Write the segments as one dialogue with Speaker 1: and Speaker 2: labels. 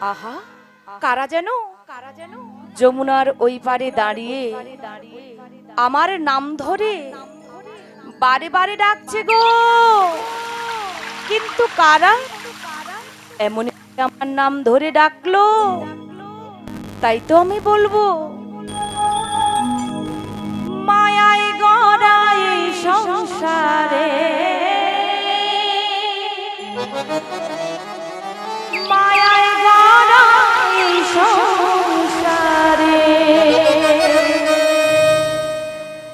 Speaker 1: আহা, কারা যেন যমুনার ওই পারে দাঁড়িয়ে আমার নাম ধরে বারে বারে ডাকছে গো। কিন্তু কারা এমন আমার নাম ধরে ডাকলো, তাই তো আমি বলবো, মায়ায় গড়া এই সংসারে, মায়ায় গড়া এই সংসারে,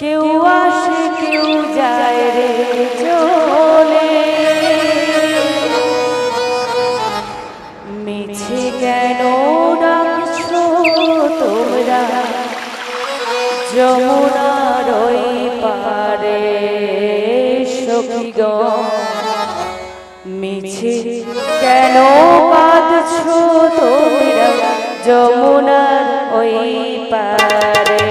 Speaker 1: কেউ আসে কেউ যায় রে চলে, মিছে কেন ডাকছো তোমরা যমুনার ওই পারে সখী গো, মিছে কেন কাঁদছো তোমরা যমুনার ওই পারে।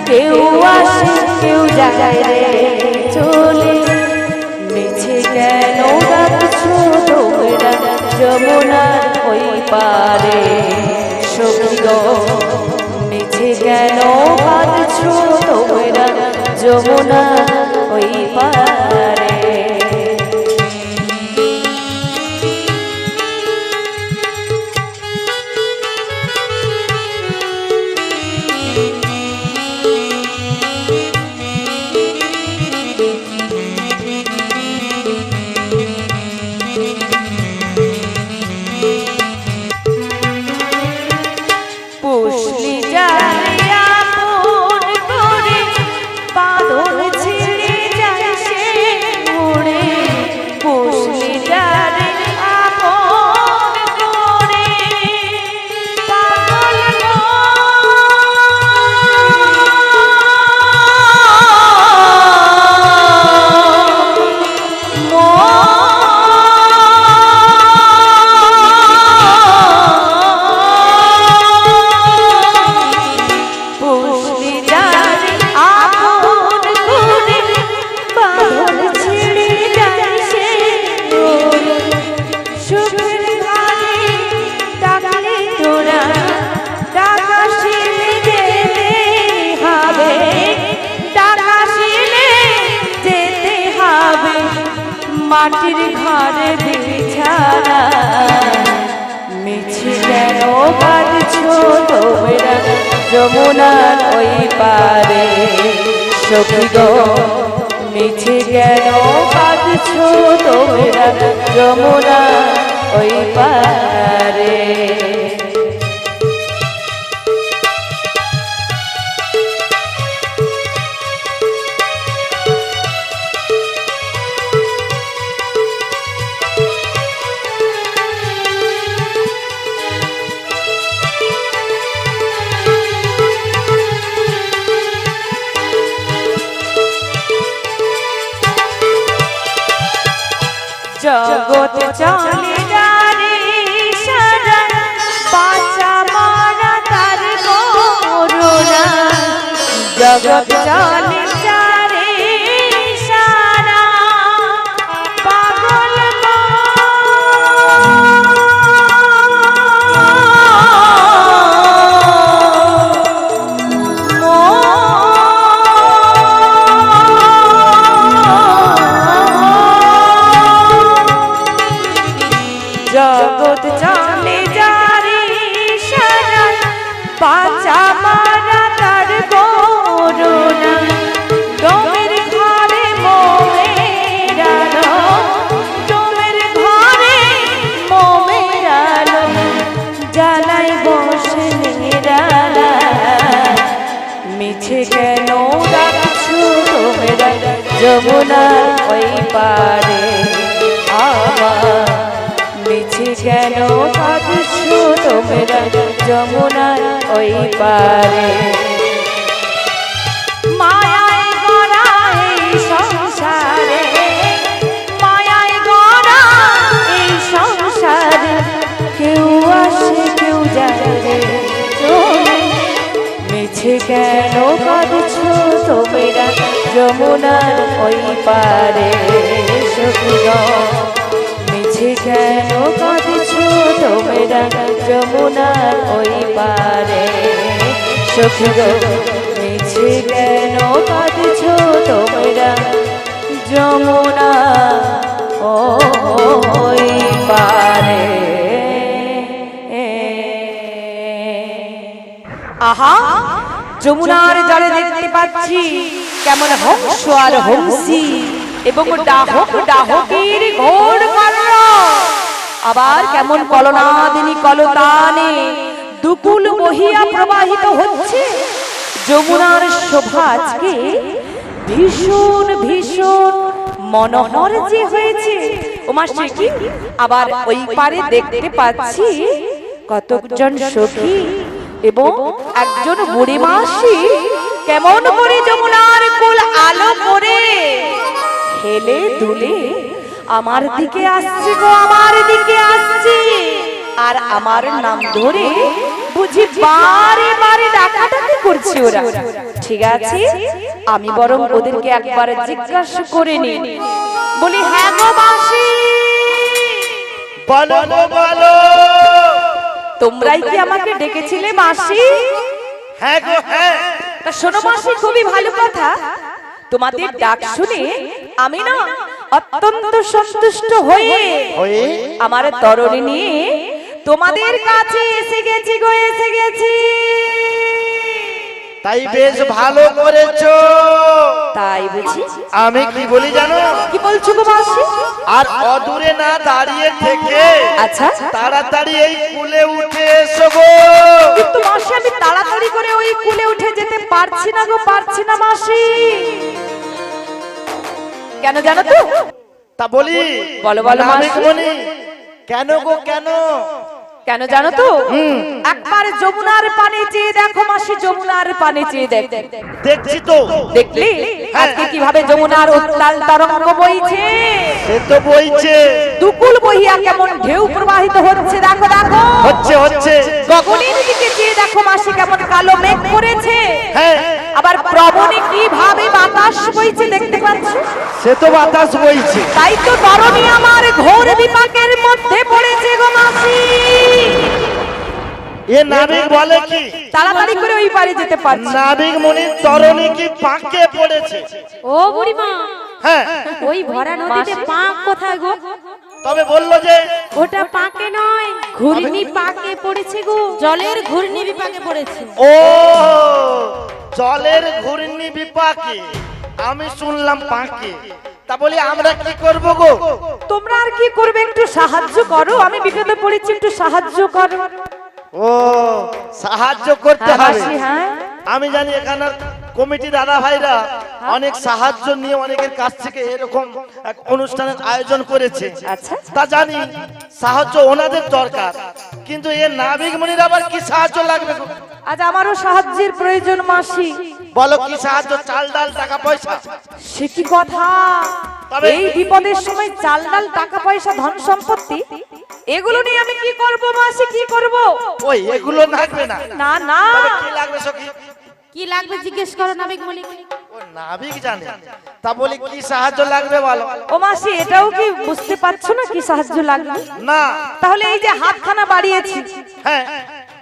Speaker 1: কেউ আসে কেউ যায় রে চলে, মিছে কেন ডাকছো তোমরা যমুনার ওই পারে সখী গো, মিছে কেন কাঁদছো তোমরা যমুনার ওই পারে। মাটির ঘরে বিছানা, মিছে কেন কাঁদছো তোমরা যমুনার ওই পারে সখী গো, মিছে কেন কাঁদছো তোমরা যমুনার ওই পারে। জগৎ চলে যারে সারা, বাঁচা মারা তার করুণা, জগৎ চলে যারে সারা, পাগল জগৎ চলে যারে সারা, বাঁচা মারা তার করুণা, ছায়ায় বসে নিরালা, মিছে কেন ডাকছো তোমরা যমুনার ওই পারে আমার, মিছে কেন কাঁদছো তোমরা যমুনার ওই পারে। মায়ায় গড়া এই সংসারে, মায়ায় গড়া এই সংসারে, কেউ আসে কেউ যায় রে চলে, মিছে কেন কাঁদছো তোমরা যমুনার ওই পারে সখীগণ, মিছে কেন কাঁদছো তোমরা যমুনার ওই পারে সখীগণ, মিছে কেন কাঁদছো তোমরা যমুনা ওই পারে। আহা, যমুনার জলে দেখতে পাচ্ছি কেমন হংস আর হংসী এবং ডাহক ডাহকের ঘোর কলরব, আবার কেমন কলনাদিনী কলতানে দুকুল বহিয়া প্রবাহিত হচ্ছে। যমুনার শোভা আজকে ভীষণ ভীষণ মনোহর যে হয়েছে। ওমা সে কি, আবার ওই পারে দেখতে পাচ্ছি কতজন সখী এবং একজন বুড়ি মাসি কেমন করে যমুনার কোল আলো করে হেলে দুলে আমার দিকে আসছে গো, আমার দিকে আসছে, আর আমার নাম ধরে বুঝি বারে বারে ডাকাডাকি করছে ওরা। ঠিক আছে, আমি বরং ওদেরকে একবার জিজ্ঞাসা করে নি, বলি হ্যাঁ গো মাসি,
Speaker 2: বলো বলো,
Speaker 1: তোমরাই কি আমাকে ডেকেছিলে মাসি?
Speaker 2: হ্যাঁ গো হ্যাঁ।
Speaker 1: তা শোনো মাসি, খুবই ভালো কথা, তোমাদের ডাক শুনে আমি না অত্যন্ত সন্তুষ্ট হয়ে আমার তরণী নিয়ে তোমাদের কাছে এসে গেছি গো, এসে গেছি।
Speaker 2: তাই বেশ ভালো করেছো।
Speaker 1: তাই বুঝি?
Speaker 2: আমি কি বলি জানো?
Speaker 1: কি বলছো গো মাসি?
Speaker 2: আর অদূরে না দাঁড়িয়ে থেকে
Speaker 1: আচ্ছা
Speaker 2: তাড়াতাড়ি এই কুলে উঠে এসো গো।
Speaker 1: কিন্তু মাসি, আমি তাড়াতাড়ি করে ওই কুলে উঠে যেতে পারছি না গো, পারছি না মাসি। কেন জানো তো?
Speaker 2: তা বলি,
Speaker 1: বলো বলো মাসি।
Speaker 2: কেন গো কেন?
Speaker 1: কেন জানো তো? একবার যমুনার পানে চেয়ে দেখো মাসি, যমুনার পানে চেয়ে দেখ।
Speaker 2: দেখছি তো।
Speaker 1: দেখলি আজকে কিভাবে যমুনার উত্তাল তরঙ্গ বইছে?
Speaker 2: সে তো বইছে,
Speaker 1: দুকুল বহিয়া কেমন ঢেউ প্রবাহিত হচ্ছে, দেখো দেখো
Speaker 2: হচ্ছে হচ্ছে।
Speaker 1: গগনের দিকে চেয়ে দেখো মাসি, কেমন কালো মেঘ করেছে,
Speaker 2: হ্যাঁ,
Speaker 1: আবার প্রবণে কিভাবে বাতাস বইছে দেখতে পাচ্ছ?
Speaker 2: সে তো বাতাস বইছে।
Speaker 1: তাই তো তরণী আমার ঘোর বিপাকের মধ্যে পড়েছে গো মাসি।
Speaker 2: এ নাবিক বলে কি
Speaker 1: তাড়াতাড়ি করে ওই পারে যেতে পারছি।
Speaker 2: নাবিক মুনি তরণী কি পাকে পড়েছে?
Speaker 3: ও বুড়িমা,
Speaker 2: হ্যাঁ,
Speaker 3: ওই ভরা নদীতে পাক কোথায় গো?
Speaker 2: তবে বললো যে
Speaker 3: ওটা পাকে নয়, ঘূর্ণি পাকে পড়েছে গো, জলের ঘূর্ণি বিপাকে পড়েছে।
Speaker 2: ও জলের ঘূর্ণি বিপাকে, আমি শুনলাম পাকে। তা বলি আমরা কি করব গো?
Speaker 1: তোমরা আর কি করবে, একটু সাহায্য করো, আমি বিপদে পড়েছি, একটু সাহায্য করো।
Speaker 2: ও সাহায্য করতে
Speaker 1: হ্যাঁ
Speaker 2: হবে।
Speaker 1: মাসি, হ্যাঁ।
Speaker 2: আমি জানি এখানে কমিটি দাদা ভাইরা অনেক সাহায্য নিয়ে অনেকের কাছ থেকে এরকম এক অনুষ্ঠানের আয়োজন করেছে।
Speaker 1: আচ্ছা,
Speaker 2: তা জানি সাহায্য ওনাদের দরকার, কিন্তু এ নাবিক মুনির আবার কি সাহায্য লাগবে গো?
Speaker 1: আজ আমারও সাহায্যের প্রয়োজন মাসি।
Speaker 2: বলো কি সাহায্য? চাল ডাল টাকা পয়সা?
Speaker 1: সে কি কথা?
Speaker 2: তবে-
Speaker 1: এই বিপদের সময় চাল ডাল টাকা পয়সা ধন সম্পত্তি এগুলো নিয়ে আমি কি করব মাসি, কি করব?
Speaker 2: ওই এগুলো লাগবে না।
Speaker 1: না না,
Speaker 2: তবে কি লাগবে সখী?
Speaker 3: কি লাগবে জিজ্ঞেস করো নাবিক মনি।
Speaker 2: ও নাবিক জানে। তা বলি কি সাহায্য লাগবে বলো?
Speaker 1: ও মাসি, এটাও কি বুঝতে পারছো না কি সাহায্য লাগবে?
Speaker 2: না।
Speaker 1: তাহলে এই যে হাতখানা বাড়িয়েছি,
Speaker 2: হ্যাঁ,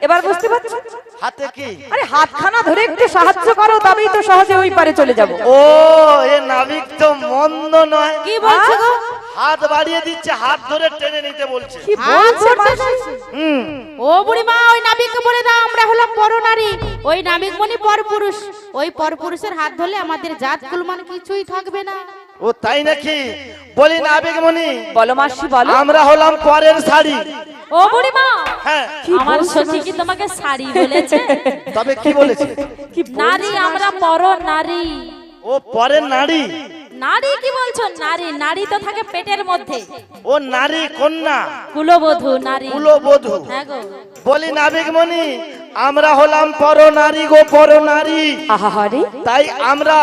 Speaker 1: এবার বুঝতে পারছো?
Speaker 2: হাতে কি?
Speaker 1: আরে হাতখানা ধরে একটু সাহায্য করো, তবেই তো সহজে ওই পারে চলে যাব।
Speaker 2: ও এ নাবিক তো মন্দ নয়।
Speaker 3: কি বলছো গো?
Speaker 2: হাত বাড়িয়ে দিচ্ছে, হাত ধরে টেনে নিতে বলছে।
Speaker 1: কি বলছে মাসি?
Speaker 3: ও বুড়িমা, ওই নাবিককে বলে দাও আমরা হলাম পরনারী, ওই নাবিক মনি পরপুরুষ, ওই পরপুরুষের হাত ধরলে আমাদের জাত কুলমান কিছুই থাকবে না।
Speaker 2: ও তাই নাকি? বলি নাবিক মুনি,
Speaker 1: বলো মাসি, বলো।
Speaker 2: আমরা হলাম পরের শাড়ি।
Speaker 3: ও বুড়িমা,
Speaker 2: হ্যাঁ
Speaker 1: কি
Speaker 4: আমার
Speaker 1: বলছো
Speaker 4: সখী কি তোমাকে শাড়ি বলেছে?
Speaker 2: তবে কি বলেছে?
Speaker 1: কি
Speaker 4: নারী, আমরা পর নারী।
Speaker 2: ও পরের নারী?
Speaker 4: নারী কি বলছো? নারী, নারী তো থাকে পেটের মধ্যে।
Speaker 2: ও নারী কন্যা,
Speaker 4: কুলবধূ নারী।
Speaker 2: কুলবধূ।
Speaker 4: হ্যাঁ গো।
Speaker 2: বলি নাবিকমণি, আমরা হলাম পর নারী গো, পর নারী।
Speaker 1: আহারে
Speaker 2: তাই আমরা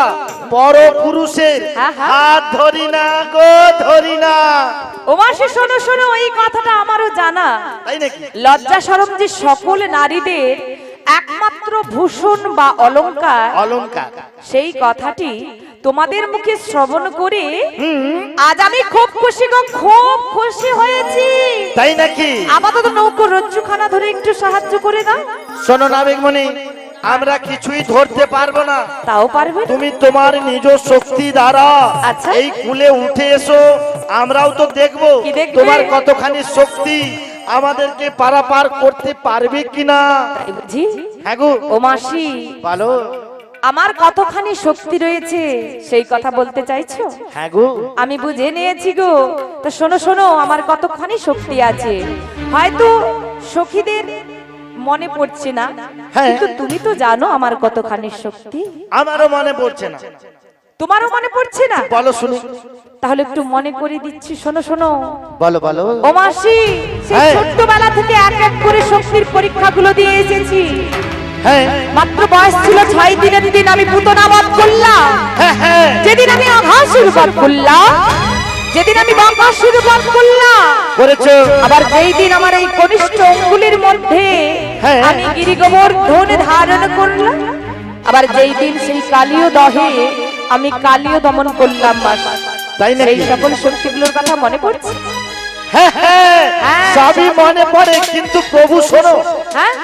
Speaker 2: পর পুরুষের
Speaker 1: হ্যাঁ, হ্যাঁ।
Speaker 2: হাত ধরি না গো, ধরি না।
Speaker 1: ও মাসি শোনো শোনো, এই কথাটা আমারও জানা।
Speaker 2: তাই নাকি?
Speaker 1: লজ্জা শরম যে সকল নারীদের একমাত্র ভূষণ বা অলংকার,
Speaker 2: অলংকার,
Speaker 1: সেই কথাটি তোমাদের মুখে শ্রবণ করে আজ আমি খুব খুশি গো, খুব খুশি হয়েছি।
Speaker 2: তাই নাকি?
Speaker 1: আপাতত নৌকো রজ্জুখানা ধরে একটু সাহায্য করে দাও।
Speaker 2: শোনো নাবিকমণি, আমরা কিছুই ধরতে পারবো না।
Speaker 1: তাও পারবে?
Speaker 2: তুমি তোমার নিজ শক্তি দ্বারা
Speaker 1: আচ্ছা।
Speaker 2: এই কুলে উঠে এসো, আমরাও তো দেখবো
Speaker 1: কি দেখবে?
Speaker 2: তোমার কতখানি শক্তি, আমাদেরকে পারাপার করতে পারবে কিনা।
Speaker 1: তাই বুঝি?
Speaker 2: হ্যাঁ গো।
Speaker 1: ও মাসি,
Speaker 2: বলো।
Speaker 1: আমার কতখানি শক্তি রয়েছে সেই কথা বলতে চাইছো?
Speaker 2: হ্যাঁ গো।
Speaker 1: আমি বুঝে নিয়েছি গো। তো শোনো শোনো, আমার কতখানি শক্তি আছে হয়তো সখীদের মনে পড়ছে না,
Speaker 2: হ্যাঁ।
Speaker 1: কিন্তু তুমি তো জানো আমার কতখানি শক্তি।
Speaker 2: আমারও মনে পড়ছে না।
Speaker 1: তোমারও মনে পড়ছে না?
Speaker 2: বলো শুনি।
Speaker 1: তাহলে একটু মনে করে দিচ্ছি, শোনো শোনো।
Speaker 2: বলো বলো।
Speaker 1: ও মাসি, সেই
Speaker 2: হ্যাঁ।
Speaker 1: ছোট্টবেলা থেকে এক এক করে শক্তির পরীক্ষাগুলো দিয়ে এসেছি।
Speaker 2: হ্যাঁ
Speaker 1: মাত্র বয়স ছিল 6 দিনের দিন আমি পুতনা বধ করলাম।
Speaker 2: হ্যাঁ হ্যাঁ।
Speaker 1: যেদিন আমি আঘাসুর বধ করলাম, যেদিন আমি বাঘাসুর বধ করলাম,
Speaker 2: করেছো।
Speaker 1: আবার যেই দিন আমার এই কনিষ্ঠ অঙ্গুলির মধ্যে
Speaker 2: হ্যাঁ।
Speaker 1: আমি গিরিগোবর্ধন ধারণ করলাম, আবার যেই দিন সেই কালীয় দহে আমি কালীয় দমন করলাম।
Speaker 2: তাই নাকি?
Speaker 1: সেই সকল শক্তিগুলোর কথা মনে পড়ছে?
Speaker 2: হ্যাঁ হ্যাঁ,
Speaker 1: হ্যাঁ।
Speaker 2: সবই মনে পড়ে, কিন্তু প্রভু শোনো,
Speaker 1: হ্যাঁ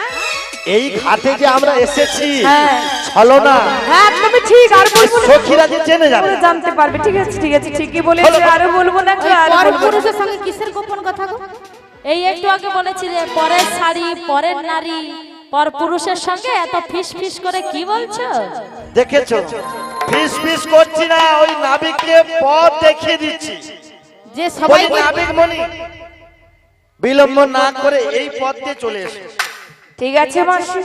Speaker 2: এই ঘাটে যে আমরা এসেছি,
Speaker 1: হ্যাঁ।
Speaker 2: চলো না,
Speaker 1: হ্যাঁ একদমই ঠিক। আর বলবো না।
Speaker 2: সখীরা যে জেনে যাবে।
Speaker 1: ওরা জানতে পারবে। ঠিক আছে ঠিক আছে, ঠিকই বলেছে। আরো বলবো না গো, আর বলবো না।
Speaker 3: পরপুরুষের সঙ্গে কিসের গোপন কথা গো?
Speaker 4: এই একটু আগে বলেছিলে পরের শাড়ি, পরের নারী, পর পুরুষের সঙ্গে এত ফিস ফিস করে কি বলছো?
Speaker 2: দেখেছো? ফিস ফিস করছি না, ওই নাবিককে পথ দেখিয়ে দিচ্ছি।
Speaker 3: যে সবাই
Speaker 2: বলি নাবিকমণি, বিলম্ব না করে এই পথ দিয়ে চলে এসো।
Speaker 1: ঠিক আছে মাসি।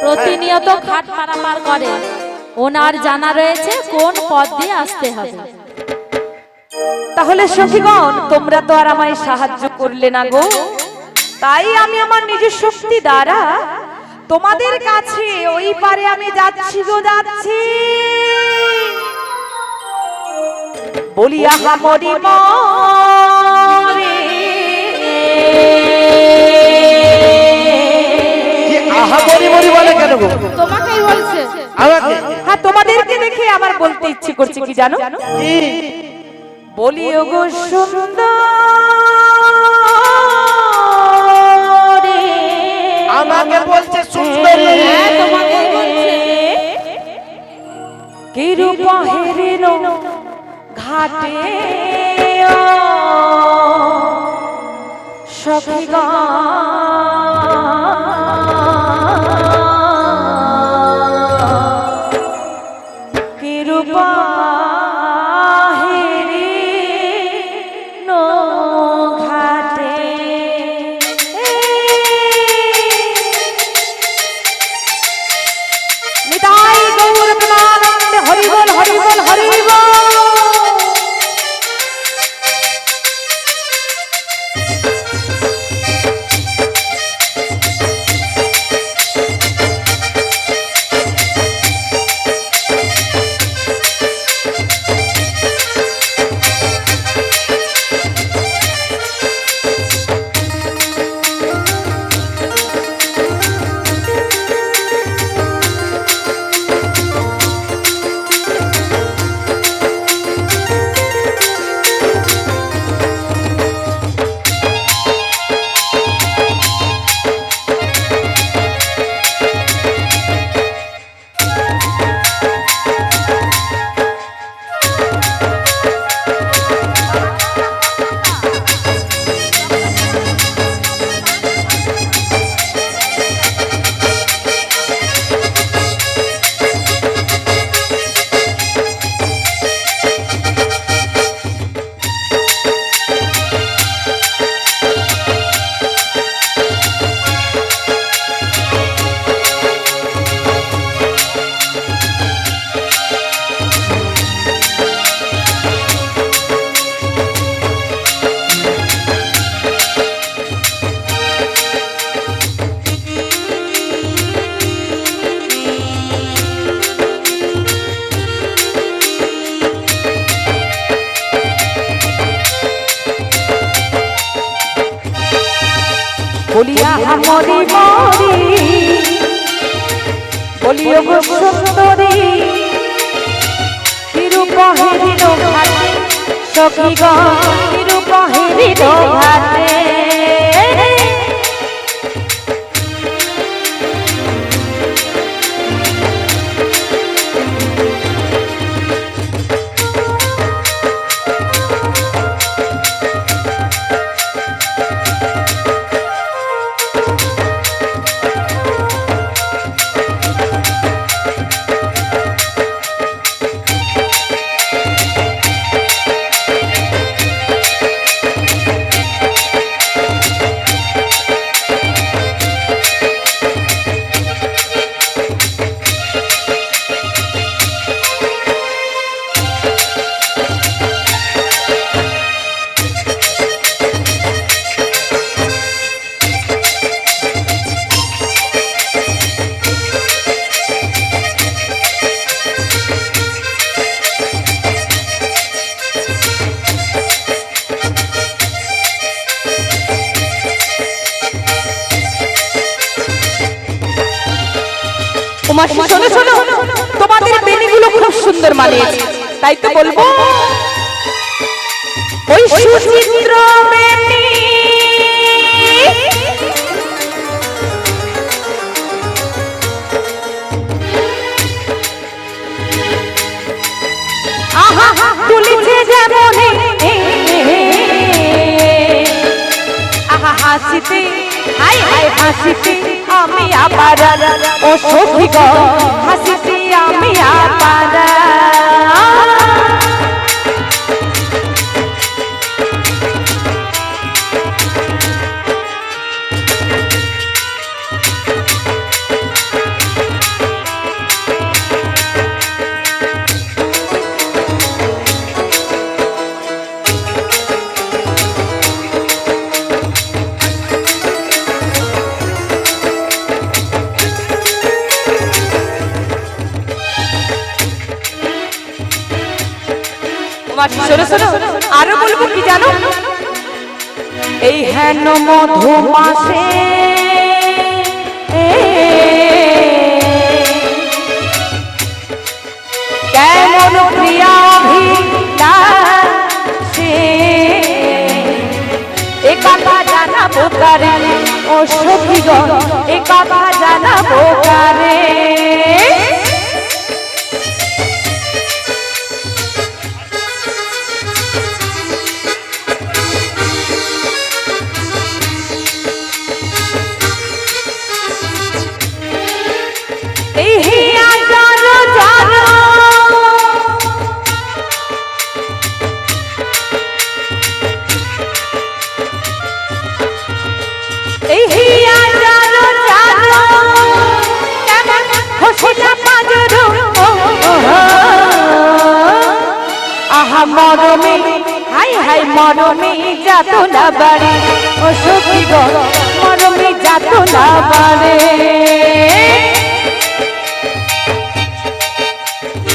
Speaker 4: প্রতিনিয়ত ঘাট পারাপার করে, ওনার জানা রয়েছে কোন পথ দিয়ে আসতে হবে।
Speaker 1: তাহলে সখীগণ, তোমরা তো আর আমায় সাহায্য করলে না গো, তাই আমি আমার নিজের শক্তি দ্বারা তোমাদের কাছে ওই পারে আমি যাচ্ছি গো, যাচ্ছি। বলি আহা মরি মরে,
Speaker 2: কি আহা মরি মরি বলে কেন গো?
Speaker 3: তোমাকেই বলছে।
Speaker 2: আমাকে?
Speaker 1: হ্যাঁ, তোমাদেরকে দেখে আমার বলতে ইচ্ছে করছে কি জানো?
Speaker 2: কি?
Speaker 1: বলি ও গো সুন্দরী,
Speaker 2: আমাকে বলছে সুন্দরী?
Speaker 3: হ্যাঁ, তোমাকেই বলছে।
Speaker 1: কি রূপ হেরিল ঘাটে সখীগণ, কি রূপ হেরিল ঘাটে। নিতাই গৌর প্রেমানন্দে হরি বল হরি বল হরি বল। বলিয়া মরি মরি বলিও গো সুন্দরী কিরূপ হেরিল ঘাটে সখী গো কিরূপ হেরিল ঘাটে শোনো শোনো তোমাদের বেনিগুলো খুব সুন্দর মানিয়েছে তাই তো বলবো ওই সুচিত্র বেনি আহা তুলিছে যেমন আহা হাসিতে হাই হাই হাসিতে আমি আবার ও সখী গো হাসিতে আমি আবার আরো বলবো কি জানো এই হেন মধু মাসে কেমন প্রিয়া ভিলাসে এ কথা জানাবো কারে ও সখী গো এ কথা জানাবো কারে মরমে হাই হাই মরমে যাত না বাড়ি ও সখী গো মরমে যাত না বাড়ি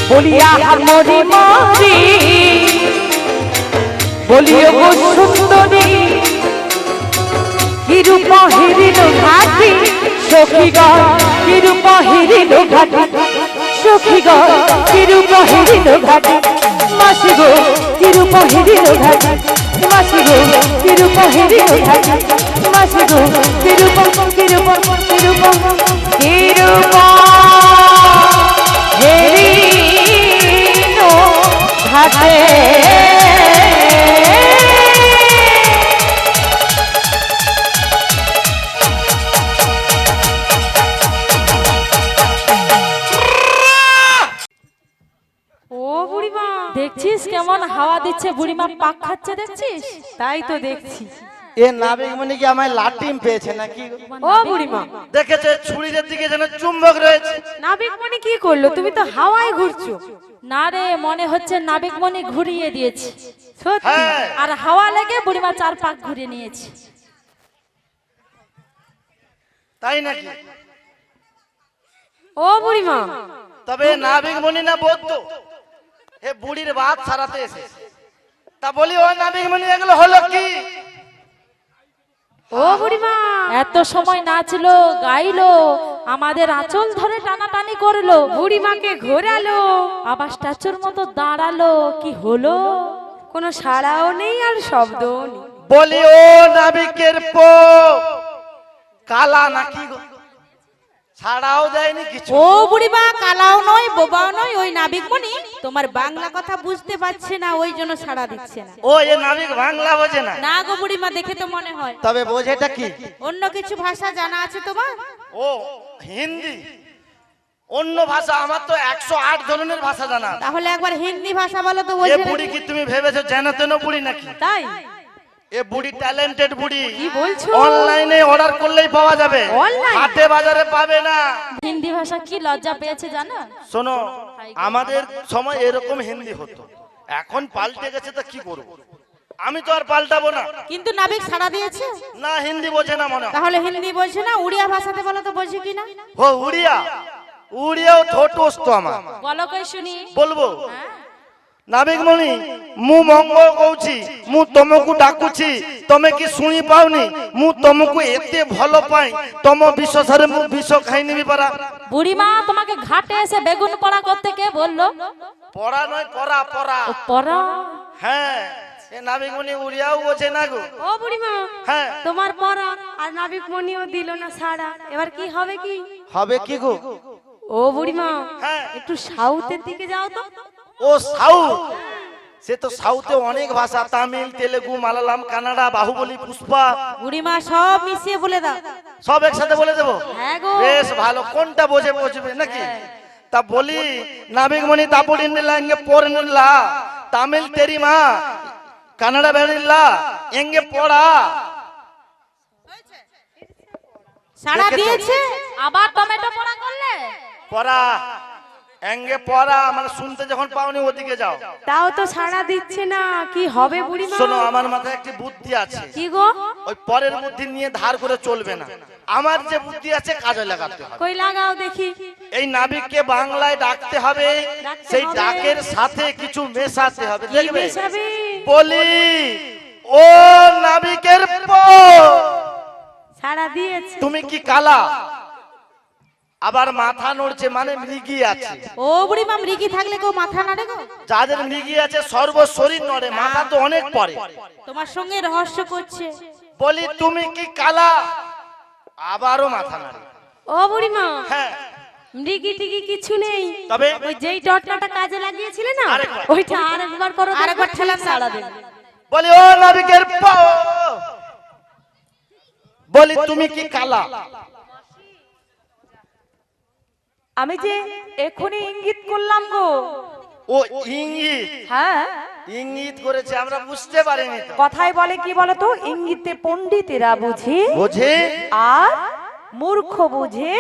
Speaker 1: বলিয়া মরি মরি বলিও গো সুন্দরী কিরূপ হেরিল ঘাটি সখী গো কিরূপ হেরিল ঘাটি সখী গো কিরূপ হেরিল ঘাটি মাসি গো কিরূপ হেরিল ঘাটি মাসি গো কিরূপ হেরিল ঘাটি মাসি গো কিরূপ কিরূপ কিরূপ কিরূপ হেরিল ঘাটে
Speaker 4: দেখছিস কেমন হাওয়া দিচ্ছে বুড়িমা পাক খাচ্ছে দেখছিস
Speaker 1: তাই তো দেখছি
Speaker 2: এ নাবিকমণি কি আমায় লাটিম পেয়েছে নাকি
Speaker 1: ও বুড়িমা
Speaker 2: দেখেছে ছুরির দিকে যেন চুম্বক রয়েছে
Speaker 1: নাবিকমণি কি করলো তুমি তো হাওয়ায় ঘুরছো
Speaker 4: না রে মনে হচ্ছে নাবিকমণি ঘুরিয়ে দিয়েছে
Speaker 1: সত্যি
Speaker 2: হ্যাঁ
Speaker 4: আর হাওয়া লেগে বুড়িমা চার পাক ঘুরিয়ে নিয়েছে
Speaker 2: তাই নাকি
Speaker 1: ও বুড়িমা
Speaker 2: তবে নাবিকমণি না বৌদ্ধ হে বুড়ির বাত সারাতে এসেছে তা বলি ও নাবিকমণি এগুলো হলো কি
Speaker 3: ও বুড়িমা
Speaker 4: এত সময় নাচলো গাইলো, আমাদের আঁচল ধরে টানাটানি করলো,
Speaker 1: বুড়িমাকে ঘোরালো,
Speaker 4: আবার স্ট্যাচুর মতো দাঁড়ালো, কি হলো?
Speaker 1: কোনো সাড়াও নেই আর শব্দও নেই।
Speaker 2: বলি ও নাবিকের পো কালা নাকি গো? ছাড়াও দেয়নি কিছু।
Speaker 3: ও বুড়িমা কালাও নয় বোবাও নয়, ওই নাবিকমণি তোমার বাংলা কথা বুঝতে পারছে না, ওই জন্য সাড়া দিচ্ছে না।
Speaker 2: ও এ নাবিক বাংলা বোঝে না?
Speaker 3: না গো বুড়িমা, দেখে তো মনে হয়।
Speaker 2: তবে বোঝেটা কি?
Speaker 3: অন্য কিছু ভাষা জানা আছে তোমার?
Speaker 2: ও হিন্দি। অন্য ভাষা আমার তো 108 ধরনের ভাষা জানা আছে।
Speaker 3: তাহলে একবার হিন্দি ভাষা বলো তো
Speaker 2: এ
Speaker 3: বোঝে
Speaker 2: বুড়ি কি তুমি ভেবেছো যেন তেন বুড়ি নাকি?
Speaker 1: তাই
Speaker 2: এ বুড়ি ট্যালেন্টেড বুড়ি।
Speaker 1: কি বলছো?
Speaker 2: অনলাইনে অর্ডার করলেই পাওয়া যাবে,
Speaker 1: অনলাইন?
Speaker 2: হাটে বাজারে পাবে না।
Speaker 4: হিন্দি ভাষা কি লজ্জা পেয়েছে জানো?
Speaker 2: শোনো, আমাদের সময় এরকম হিন্দি হতো, এখন পাল্টে গেছে, তো কি করব? আমি তো আর পাল্টাবো না।
Speaker 3: কিন্তু নাবিক সাড়া দিয়েছে।
Speaker 2: না হিন্দি বোঝে না মনে হয়।
Speaker 3: তাহলে হিন্দি বলছে না, উড়িয়া ভাষাতে বলো তো বোঝে কিনা।
Speaker 2: ও উড়িয়া, উড়িয়াও ঠোঁটস তো আমার।
Speaker 4: বলো কই শুনি।
Speaker 2: বলবো নাবিক মণি, ମୁଁ ମଙ୍ଗଳ କହୁଛି, ମୁଁ ତମକୁ ଡାକୁଛି, ତମେ କି ଶୁଣି ପାଉନି? ମୁଁ ତମକୁ ଏତେ ଭଲ ପାଇ, ତମ ବିଶ୍ୱାସରେ ମୁଁ ବିଷ ଖାଇନେବି ପରା।
Speaker 4: বুড়িমা তোমাকে ঘাটে এসে বেগুন পোড়া করতে কে বললো?
Speaker 2: পড়া নয় পড়া, পড়া।
Speaker 4: ও পড়া।
Speaker 2: হ্যাঁ, এ নাবিক মণি উড়িয়াও বোঝে না গো।
Speaker 1: ও বুড়িমা,
Speaker 2: হ্যাঁ,
Speaker 1: তোমার পরা আর নাবিক মনিও দিল না সাড়া, এবার কি হবে কি?
Speaker 2: হবে কি গো?
Speaker 1: ও বুড়িমা,
Speaker 2: হ্যাঁ,
Speaker 1: একটু সাউথের দিকে যাও তো।
Speaker 2: ও সাউথ, সে তো সাউথে অনেক ভাষা, তামিল, তেলেগু, মালায়ালাম, কানাডা, বাহুবলী, পুষ্পা,
Speaker 3: বুড়িমা সব মিশিয়ে বলে দাও।
Speaker 2: সব একসাথে বলে দেবো?
Speaker 1: হ্যাঁ গো।
Speaker 2: বেশ ভালো, কোনটা বোঝে বুঝবে নাকি? তা বলি নাবিক মণি, তাপড়িনিলা এঙ্গে পড়নিলা, তামিল তেরিমা, কানাডা বেরিলা এঙ্গে পড়া।
Speaker 3: সাড়া দিয়েছে।
Speaker 4: আবার টমেটো পোড়া করলে?
Speaker 2: পড়া এঙ্গে পড়া, মানে শুনতে যখন পাওনি ওদিকে যাও।
Speaker 1: তাও তো সাড়া দিচ্ছে না, কি হবে বুড়িমা?
Speaker 2: শোনো, আমার মাথায় একটি বুদ্ধি আছে।
Speaker 1: কি গো?
Speaker 2: ওই পরের বুদ্ধি নিয়ে ধার করে চলবে না, আমার যে বুদ্ধি আছে কাজে লাগাতে হবে।
Speaker 1: কই লাগাও দেখি।
Speaker 2: এই নাবিককে বাংলায় ডাকতে হবে,
Speaker 1: ডাকতে
Speaker 2: সেই
Speaker 1: হবে।
Speaker 2: ডাকের সাথে কিছু মেশাতে হবে,
Speaker 1: কি
Speaker 2: দেখবে?
Speaker 1: মেশাবে?
Speaker 2: বলি ও নাবিকের পো,
Speaker 1: সাড়া দিয়েছে।
Speaker 2: তুমি কি কালা? আবার মাথা নড়ছে, মানে মৃগী আছে।
Speaker 3: ও বুড়িমা, মৃগী থাকলে কেউ মাথা নাড়ে গো?
Speaker 2: যাদের মৃগী আছে সর্ব শরীর নড়ে, মাথা তো অনেক পড়ে।
Speaker 3: তোমার সঙ্গে রহস্য করছে।
Speaker 2: বলি তুমি কি কালা? আবারও মাথা নাড়ে।
Speaker 1: ও বুড়িমা,
Speaker 2: হ্যাঁ,
Speaker 1: মৃগী টিগি কিছু নেই,
Speaker 2: তবে
Speaker 1: ওই যেই ডটনাটা কাজে লাগিয়েছিলে না,
Speaker 2: আরেকবার।
Speaker 1: ওইটা আরেকবার করো তো।
Speaker 3: আরেকবার ঠেলান দাও।
Speaker 1: সাড়া দেবে।
Speaker 2: বলি ও নাবিকের পো, বলি তুমি কি কালা?
Speaker 1: আমি যে এখনই ইঙ্গিত করলাম গো।
Speaker 2: ও ইঙ্গিত,
Speaker 1: হ্যাঁ,
Speaker 2: ইঙ্গিত করেছে, আমরা বুঝতে পারিনি তো।
Speaker 1: কথায় বলে কি বলতো, ইঙ্গিতে পণ্ডিতেরা বুঝে
Speaker 2: বোঝে
Speaker 1: আর মূর্খ বুঝে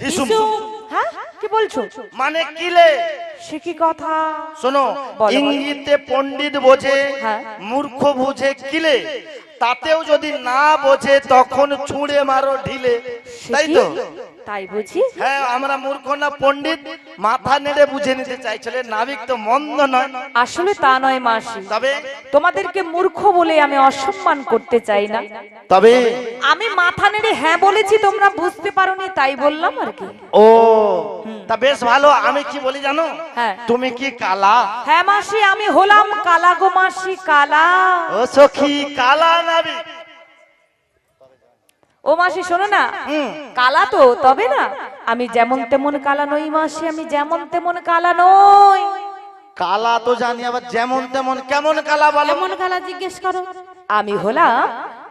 Speaker 2: ঢিসুম।
Speaker 1: হ্যাঁ, কি বলছো?
Speaker 2: মানে কিলে?
Speaker 1: সে কি কথা?
Speaker 2: শোনো,
Speaker 1: বলো।
Speaker 2: ইঙ্গিতে পণ্ডিত বোঝে,
Speaker 1: হ্যাঁ।
Speaker 2: মূর্খ বুঝে কিলে, তাতেও যদি না বোঝে তখন ছুঁড়ে মারো ঢিলে,
Speaker 1: সে
Speaker 2: তাই
Speaker 1: কি?
Speaker 2: তো?
Speaker 1: তাই বুঝি।
Speaker 2: হ্যাঁ, আমরা মূর্খ না পণ্ডিত, মাথা নেড়ে বুঝে নিতে চাইছিলে, নাবিক তো মন্দ নয়।
Speaker 1: আসলে তা নয় মাসি,
Speaker 2: তবে
Speaker 1: তোমাদেরকে মূর্খ বলে আমি অসম্মান করতে চাই না।
Speaker 2: তবে
Speaker 1: আমি মাথা নেড়ে হ্যাঁ বলেছি, তোমরা বুঝতে পারোনি তাই বললাম আর কি।
Speaker 2: ও তা বেশ ভালো, আমি কি বলি জানো?
Speaker 1: হ্যাঁ।
Speaker 2: তুমি কি কালা?
Speaker 1: হ্যাঁ মাসি, আমি হলাম কালা গো মাসি, কালা।
Speaker 2: ও সখী কালা নাবিক।
Speaker 1: ও মাসি শোনো না, কালা তো তবে না, আমি যেমন তেমন কালা নই মাসি, আমি যেমন তেমন কালা নই।
Speaker 2: কালা তো জানি, আবার যেমন তেমন কেমন কালা বলো?
Speaker 3: কেমন কালা জিজ্ঞেস করো।
Speaker 1: আমি হলাম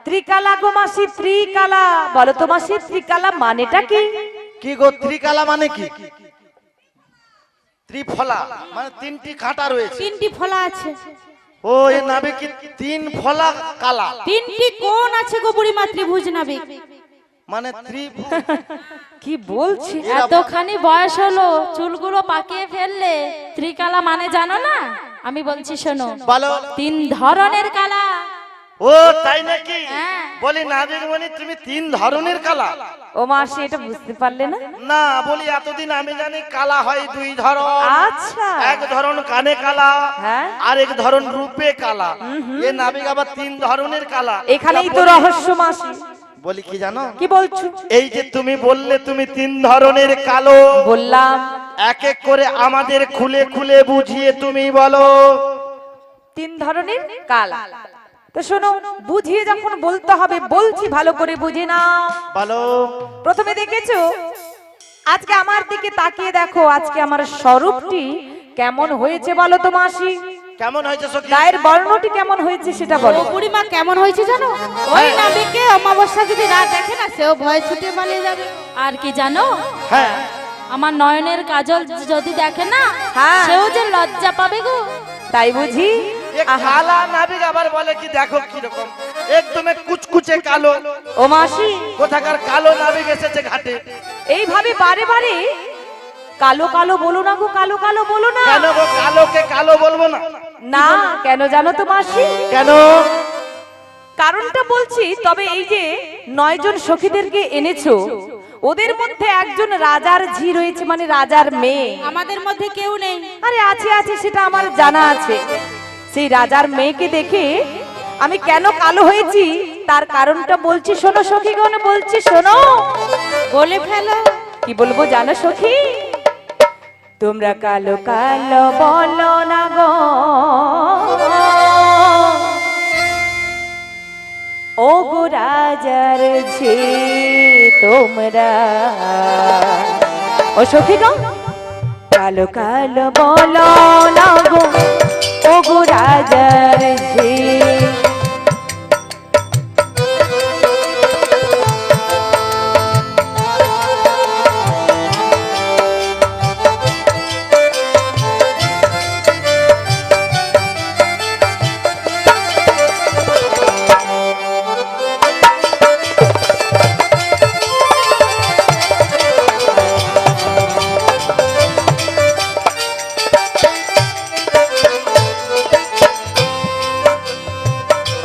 Speaker 1: ত্রিকালা গো মাসি, ত্রিকালা। বলো তো মাসি, ত্রিকালা মানেটা কি?
Speaker 2: কি গো ত্রিকালা মানে কি? ত্রিফলা মানে তিনটি কাঁটা রয়েছে।
Speaker 3: তিনটি ফলা আছে।
Speaker 2: ও এ নাবিক কি তিন ফলা কালা?
Speaker 3: তিনটি কোণ আছে গো বুড়িমা, ত্রিভুজ নাবিক।
Speaker 2: মানে
Speaker 1: কি বলছি?
Speaker 4: এতখানি বয়স হলো, চুলগুলো পাকিয়ে ফেললে, ত্রিকালা মানে জানো না? আমি বলছি শোনো,
Speaker 2: বলো।
Speaker 4: 3 ধরনের কালা।
Speaker 2: ও তাই নাকি?
Speaker 4: হ্যাঁ।
Speaker 2: বলি নাবিকমণি তুমি 3 ধরনের কালা?
Speaker 1: ও মাসি এটা বুঝতে পারলে না?
Speaker 2: না বলি এতদিন আমি জানি কালা হয় 2 ধরন।
Speaker 1: আচ্ছা।
Speaker 2: এক ধরন কানে কালা,
Speaker 1: হ্যাঁ।
Speaker 2: আর এক ধরন রূপে কালা। এ নাবিক আবার 3 ধরনের কালা।
Speaker 1: এখানেই তো রহস্য মাসি।
Speaker 2: বলি কি জানো?
Speaker 1: কি বলছো?
Speaker 2: এই যে তুমি বললে তুমি 3 ধরনের কালো,
Speaker 1: বললাম
Speaker 2: এক এক করে আমাদের খুলে খুলে বুঝিয়ে তুমি বলো।
Speaker 1: 3 ধরনের কালা। তো শোনো, বুঝিয়ে যখন বলতে হবে বলছি, ভালো করে বুঝে নাও।
Speaker 2: বলো।
Speaker 1: প্রথমে দেখেছো, আজকে আমার দিকে তাকিয়ে দেখো, আজকে আমার স্বরূপটি কেমন হয়েছে বলো তো মাসি?
Speaker 2: কেমন হয়েছে সখী?
Speaker 1: গায়ের বর্ণটি কেমন হয়েছে সেটা বলো।
Speaker 3: ও বুড়িমা কেমন হয়েছে জানো? ওই নাবিককে অমাবস্যা যদি রাত দেখে না, সেও ভয় ছুটে পালিয়ে যাবে।
Speaker 4: আর কি জানো,
Speaker 2: হ্যাঁ।
Speaker 4: আমার নয়নের কাজল যদি দেখে না,
Speaker 1: হ্যাঁ।
Speaker 4: সেও যে লজ্জা পাবে গো।
Speaker 1: তাই বুঝি?
Speaker 2: এ কালা নাবিক আবার বলে কি দেখো কি রকম একদম কুচকুচে কালো।
Speaker 1: ও মাসি,
Speaker 2: কোথাকার কালো নাবিক এসেছে ঘাটে?
Speaker 1: এইভাবে বারে বারে কালো কালো বলো না গো, কালো কালো বলো না।
Speaker 2: কেন গো কালোকে কালো বলবো না?
Speaker 1: না, কেন জানো তো মাসি?
Speaker 2: কেন?
Speaker 1: কারণটা বলছি। তবে এই যে 9 জন সখীদেরকে এনেছো, ওদের মধ্যে একজন রাজার ঝি রয়েছে, মানে রাজার মেয়ে।
Speaker 3: আমাদের মধ্যে কেউ নেই।
Speaker 1: আরে আছে আছে, সেটা আমার জানা আছে। সেই রাজার মেয়েকে দেখে আমি কেন কালো হয়েছি তার কারণটা বলছি, শোনো সখীগণ, বলছি শোনো।
Speaker 3: বলে ফেলো।
Speaker 1: কি বলবো জানো সখী? তোমরা কালো কালো বলো না গো, ও গো রাজার ঝি তোমরা। ও সখীগণ, কালো কালো বলো না গো, ও গো রাজার ঝি।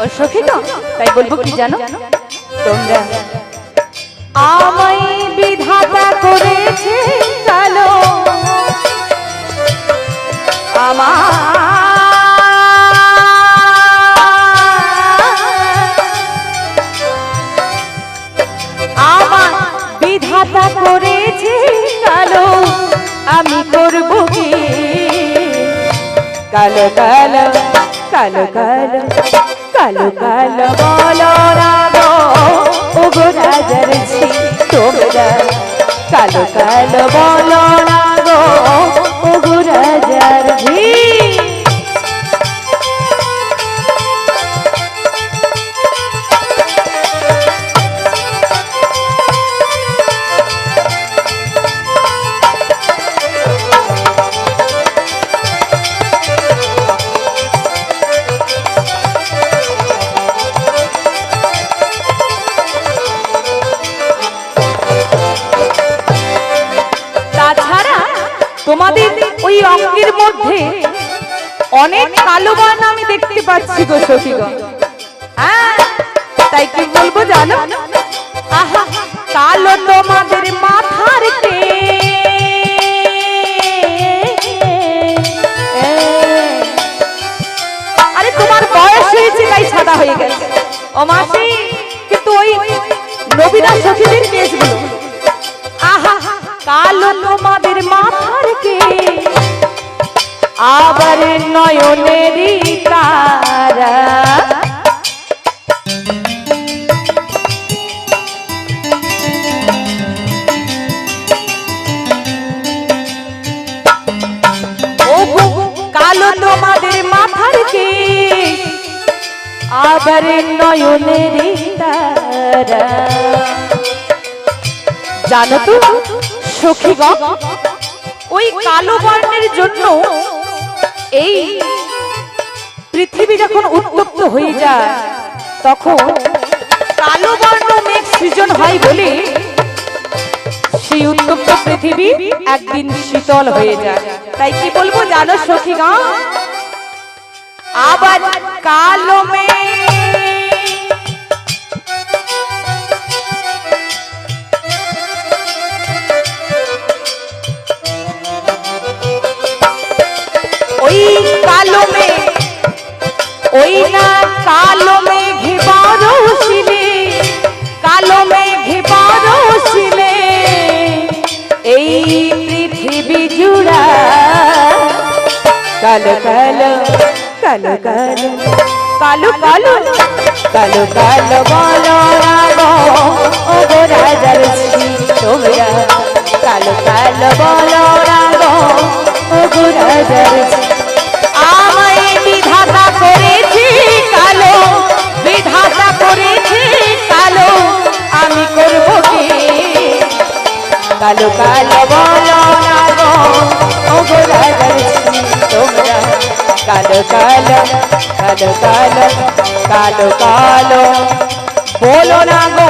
Speaker 1: ও সখী তো তাই বলবো কি জানো, তোমরা আমায় বিধাতা করেছে কালো, আমার বিধাতা করেছে কালো, আমি করবো কি? কালো কালো কালো কালো কালো কালো বলো না গো, ও গো রাজার ঝি তোমরা। কালো কালো বলো না গো, ও গো রাজার ঝি। তাছাড়া তোমাদের ওই অঙ্গের মধ্যে অনেক কালো বর্ণ আমি দেখতে পাচ্ছি গো সখীগণ। হ্যাঁ, তাই কি বলবো জানো? আহা, কালো তোমাদের মাথার কে, আরে তোমার বয়স হয়েছে তাই সাদা হয়ে গেছে। ও মাসি, কিন্তু ওই নবীনা সখীদের কেসগুলো, আহা কালো তোমাদের মাথার কে, আবার নয়নেরই তারা। ও কালো তোমাদের মাথার কে, আবার নয়নেরই তারা। জানো তো সখীগণ, ওই কালো বর্ণের জন্য এই পৃথিবী যখন উত্তপ্ত হয়ে যায়, তখন কালো বর্ণ মেঘ সৃজন হয় বলে সেই উত্তপ্ত পৃথিবী একদিন শীতল হয়ে যায়। তাই কি বলবো জানো সখীগণ? আবার কালো মেঘ ওই না কালো মেঘে বরষিলে, কালো মেঘে বরষিলে এই পৃথিবী জুড়া কালো কালো কালো কালো কালো কালো কালো কালো বলো রাগো ও গো রাজার শ্রী তোমরা কালো কালো বলো রাগো ও গো রাজার শ্রী আমায় বিধাতা করেছি কালো, বিধাতা করেছি কালো, আমি করব কি কালো কালো বলো রাগো ও গো রাজার শ্রী তোমরা কালো কালো কালো কালো কালো কালো বলো না গো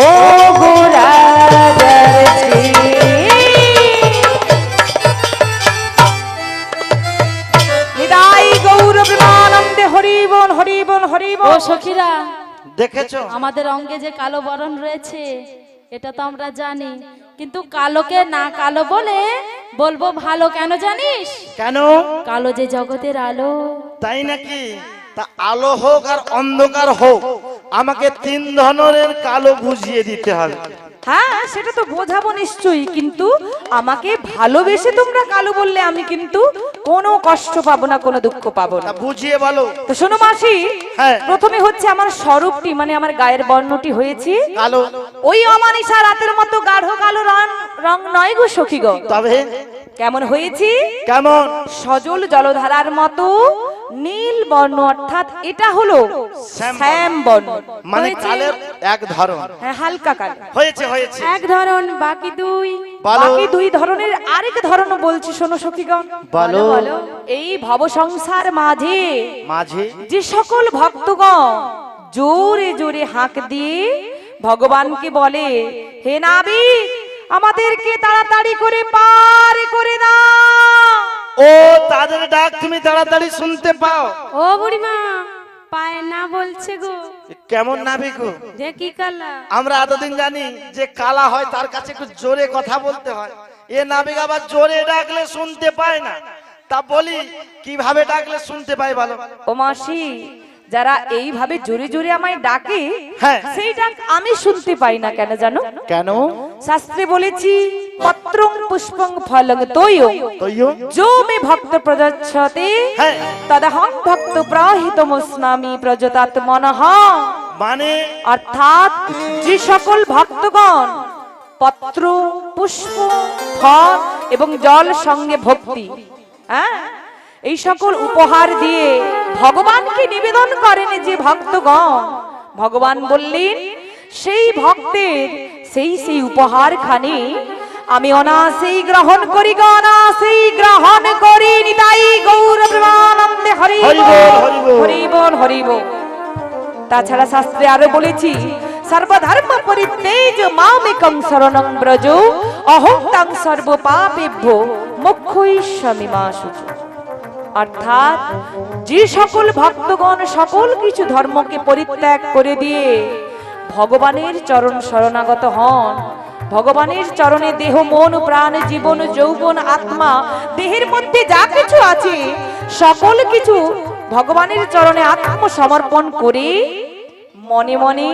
Speaker 1: ও গো রাজার শ্রী। নিতাই গৌর প্রেমানন্দে হরি বল হরি বল হরি
Speaker 4: ও
Speaker 1: বল।
Speaker 4: সখীরা,
Speaker 2: দেখেছো
Speaker 4: আমাদের অঙ্গে যে কালো বরণ রয়েছে এটা তো আমরা জানি, কিন্তু কালোকে না কালো বলে বলবো ভালো, কেন জানিস?
Speaker 2: কেন?
Speaker 4: কালো যে জগতের আলো।
Speaker 2: তাই নাকি? তা আলো হোক আর অন্ধকার হোক, আমাকে তিন ধরনের কালো বুঝিয়ে দিতে হবে।
Speaker 1: হ্যাঁ সেটা তো বোঝাবো নিশ্চয়ই, কিন্তু আমাকে ভালোবেসে তোমরা কালো বললে আমি কিন্তু কোনো কষ্ট পাবো না, কোনো দুঃখ পাবো না।
Speaker 2: তা বুঝিয়ে বলো।
Speaker 1: তো শোনো মাসি,
Speaker 2: হ্যাঁ।
Speaker 1: প্রথমে হচ্ছে আমার স্বরূপটি মানে আমার গায়ের বর্ণটি হয়েছে
Speaker 2: কালো।
Speaker 1: ওই অমানিসা রাতের মতো গাঢ় কালো রং নয় গো সখী গো।
Speaker 2: তবে
Speaker 1: কেমন হয়েছি?
Speaker 2: কেমন?
Speaker 1: সজল জলধারার মতো নীল বর্ণ, অর্থাৎ এটা হলো শ্যাম বর্ণ,
Speaker 2: মানে
Speaker 1: হয়েছে?
Speaker 2: কালের এক ধরন।
Speaker 1: হ্যাঁ হালকা কালো
Speaker 2: হয়েছে হয়েছে।
Speaker 3: এক ধরন বাকি দুই,
Speaker 2: বলো।
Speaker 1: বাকি দুই ধরনের আরেক ধরন বলছি শোনো সখীগণ।
Speaker 2: বলো।
Speaker 1: এই ভব সংসার মাঝে
Speaker 2: মাঝে
Speaker 1: যে সকল ভক্তগণ জোরে জোরে হাঁক দিয়ে ভগবানকে বলে, হে নাবিক আমাদেরকে তাড়াতাড়ি করে পার করে দাও,
Speaker 2: ও তাদের ডাক তুমি তাড়াতাড়ি শুনতে পাও।
Speaker 3: ও বুড়িমা পায় না বলছে গো,
Speaker 2: কেমন নাবিক?
Speaker 3: যে কি কালা।
Speaker 2: আমরা এতদিন জানি যে কালা হয় তার কাছে একটু জোরে কথা বলতে হয়, এ নাবিক আবার জোরে ডাকলে শুনতে পায় না। তা বলি কিভাবে ডাকলে শুনতে পায় বলো?
Speaker 1: ও মাসি, যারা এইভাবে জোরে জোরে আমায় ডাকে
Speaker 2: হ্যাঁ।
Speaker 1: সেই ডাক আমি শুনতে পাই না, কেন জানো?
Speaker 2: কেন?
Speaker 1: শাস্ত্রে বলেছি পত্রং পুষ্পং ফলং তোয়
Speaker 2: তৈও
Speaker 1: जो मे भक्त प्रजच्छते
Speaker 2: হ্যাঁ।
Speaker 1: तदहं भक्त प्रहितमस्नामि प्रजतात्मनः।
Speaker 2: মানে
Speaker 1: অর্থাৎ যে সকল ভক্তগণ পত্র পুষ্প ফল এবং জল সঙ্গে ভক্তি, হ্যাঁ এই সকল উপহার দিয়ে ভগবানকে নিবেদন করেন যে ভক্তগণ, ভগবান বললেন সেই ভক্তের সেই উপহার খানি আমি অনাসেই গ্রহণ করি গো, অনাসেই গ্রহণ করি। নিতাই গৌর প্রেমানন্দে হরি
Speaker 2: হরি
Speaker 1: বল
Speaker 2: বল, হরি বল।
Speaker 1: হরি বল হরি বল। তাছাড়া শাস্ত্রে আরো বলেছি সর্বধর্ম পরিত্যাজ্য মামেকং শরণং ব্রজ অহং তং সর্ব পাপেভ্যো মোক্ষয়িষ্যামি মা শুচি। অর্থাৎ যে সকল ভক্তগণ সকল কিছু ধর্মকে পরিত্যাগ করে দিয়ে ভগবানের চরণ শরণাগত হন, ভগবানের চরণে দেহ মন প্রাণ জীবন যৌবন আত্মা দেহের মধ্যে যা কিছু আছে সকল কিছু ভগবানের চরণে আত্মসমর্পণ করে মনে মনে